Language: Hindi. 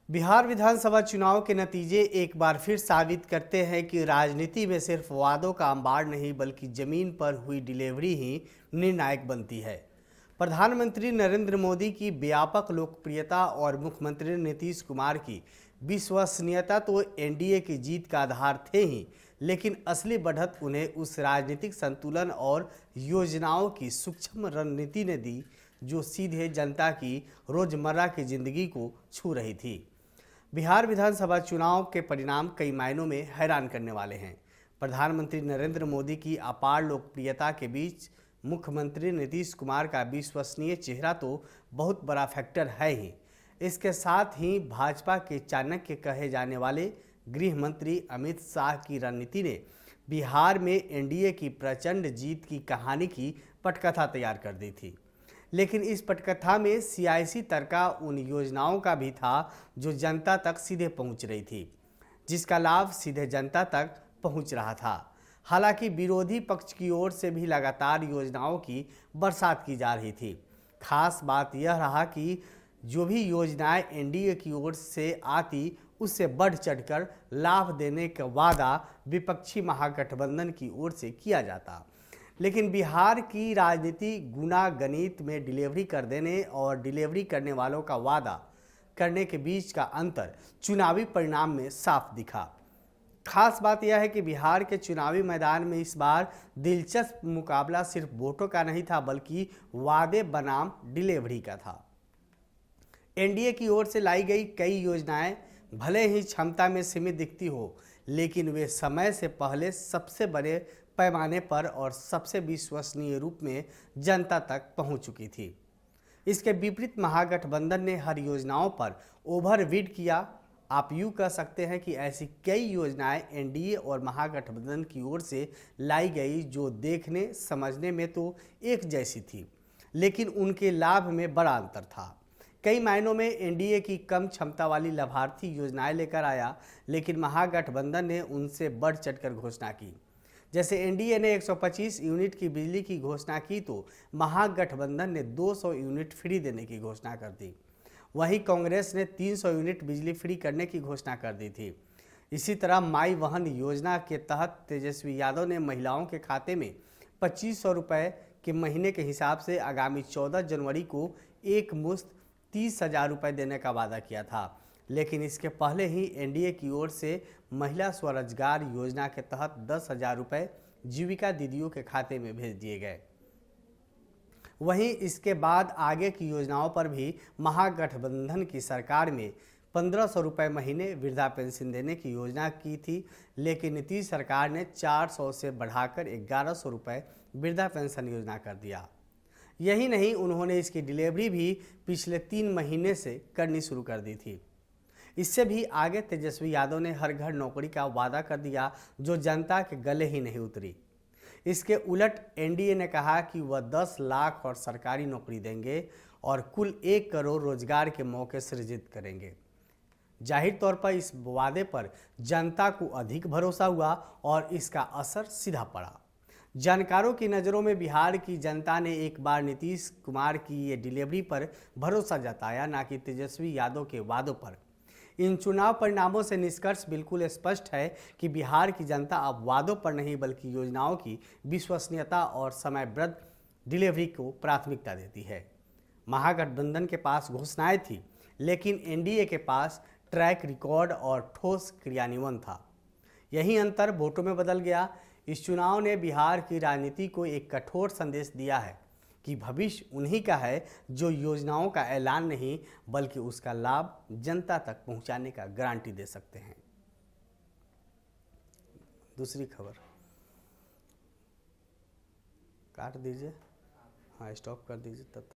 बिहार विधानसभा चुनाव के नतीजे एक बार फिर साबित करते हैं कि राजनीति में सिर्फ वादों का अंबार नहीं बल्कि जमीन पर हुई डिलीवरी ही निर्णायक बनती है। प्रधानमंत्री नरेंद्र मोदी की व्यापक लोकप्रियता और मुख्यमंत्री नीतीश कुमार की विश्वसनीयता तो एनडीए की जीत का आधार थे ही, लेकिन असली बढ़त उन्हें उस राजनीतिक संतुलन और योजनाओं की सूक्ष्म रणनीति ने दी जो सीधे जनता की रोजमर्रा की जिंदगी को छू रही थी। बिहार विधानसभा चुनाव के परिणाम कई मायनों में हैरान करने वाले हैं। प्रधानमंत्री नरेंद्र मोदी की अपार लोकप्रियता के बीच मुख्यमंत्री नीतीश कुमार का विश्वसनीय चेहरा तो बहुत बड़ा फैक्टर है ही। इसके साथ ही भाजपा के चाणक्य कहे जाने वाले गृह मंत्री अमित शाह की रणनीति ने बिहार में एनडीए की प्रचंड जीत की कहानी की पटकथा तैयार कर दी थी। लेकिन इस पटकथा में सियासी तर्का उन योजनाओं का भी था जो जनता तक सीधे पहुंच रही थी, जिसका लाभ सीधे जनता तक पहुंच रहा था। हालांकि विरोधी पक्ष की ओर से भी लगातार योजनाओं की बरसात की जा रही थी। खास बात यह रहा कि जो भी योजनाएं एनडीए की ओर से आती उससे बढ़ चढ़कर लाभ देने का वादा विपक्षी महागठबंधन की ओर से किया जाता। लेकिन बिहार की राजनीति गुना गणित में डिलीवरी कर देने और डिलीवरी करने वालों का वादा करने के बीच का अंतर चुनावी परिणाम में साफ दिखा। खास बात यह है कि बिहार के चुनावी मैदान में इस बार दिलचस्प मुकाबला सिर्फ वोटों का नहीं था बल्कि वादे बनाम डिलीवरी का था। एनडीए की ओर से लाई गई कई योजनाएं भले ही क्षमता में सीमित दिखती हो, लेकिन वे समय से पहले सबसे बड़े पैमाने पर और सबसे विश्वसनीय रूप में जनता तक पहुंच चुकी थी। इसके विपरीत महागठबंधन ने हर योजनाओं पर ओवरबिड किया। आप यूँ कह सकते हैं कि ऐसी कई योजनाएं एनडीए और महागठबंधन की ओर से लाई गई जो देखने समझने में तो एक जैसी थी, लेकिन उनके लाभ में बड़ा अंतर था। कई मायनों में एनडीए की कम क्षमता वाली लाभार्थी योजनाएं लेकर आया, लेकिन महागठबंधन ने उनसे बढ़ चढ़कर घोषणा की। जैसे एनडीए ने 125 यूनिट की बिजली की घोषणा की तो महागठबंधन ने 200 यूनिट फ्री देने की घोषणा कर दी। वहीं कांग्रेस ने 300 यूनिट बिजली फ्री करने की घोषणा कर दी थी। इसी तरह माई वहन योजना के तहत तेजस्वी यादव ने महिलाओं के खाते में 2500 रुपये के महीने के हिसाब से आगामी 14 जनवरी को एक मुश्त 30,000 रुपये देने का वादा किया था। लेकिन इसके पहले ही एनडीए की ओर से महिला स्वरोजगार योजना के तहत 10,000 रुपये जीविका दीदियों के खाते में भेज दिए गए। वहीं इसके बाद आगे की योजनाओं पर भी महागठबंधन की सरकार में 1,500 रुपये महीने वृद्धा पेंशन देने की योजना की थी, लेकिन नीतीश सरकार ने 400 से बढ़ाकर 1,100 रुपये वृद्धा पेंशन योजना कर दिया। यही नहीं, उन्होंने इसकी डिलीवरी भी पिछले 3 महीने से करनी शुरू कर दी थी। इससे भी आगे तेजस्वी यादव ने हर घर नौकरी का वादा कर दिया जो जनता के गले ही नहीं उतरी। इसके उलट एनडीए ने कहा कि वह 10 लाख और सरकारी नौकरी देंगे और कुल 1 करोड़ रोजगार के मौके सृजित करेंगे। जाहिर तौर पर इस वादे पर जनता को अधिक भरोसा हुआ और इसका असर सीधा पड़ा। जानकारों की नज़रों में बिहार की जनता ने एक बार नीतीश कुमार की ये डिलीवरी पर भरोसा जताया, ना कि तेजस्वी यादव के वादों पर। इन चुनाव परिणामों से निष्कर्ष बिल्कुल स्पष्ट है कि बिहार की जनता अब वादों पर नहीं बल्कि योजनाओं की विश्वसनीयता और समयबद्ध डिलीवरी को प्राथमिकता देती है। महागठबंधन के पास घोषणाएं थी, लेकिन एनडीए के पास ट्रैक रिकॉर्ड और ठोस क्रियान्वयन था। यही अंतर वोटों में बदल गया। इस चुनाव ने बिहार की राजनीति को एक कठोर संदेश दिया है कि भविष्य उन्हीं का है जो योजनाओं का ऐलान नहीं बल्कि उसका लाभ जनता तक पहुंचाने का गारंटी दे सकते हैं। दूसरी खबर काट दीजिए, हाँ स्टॉप कर दीजिए तब।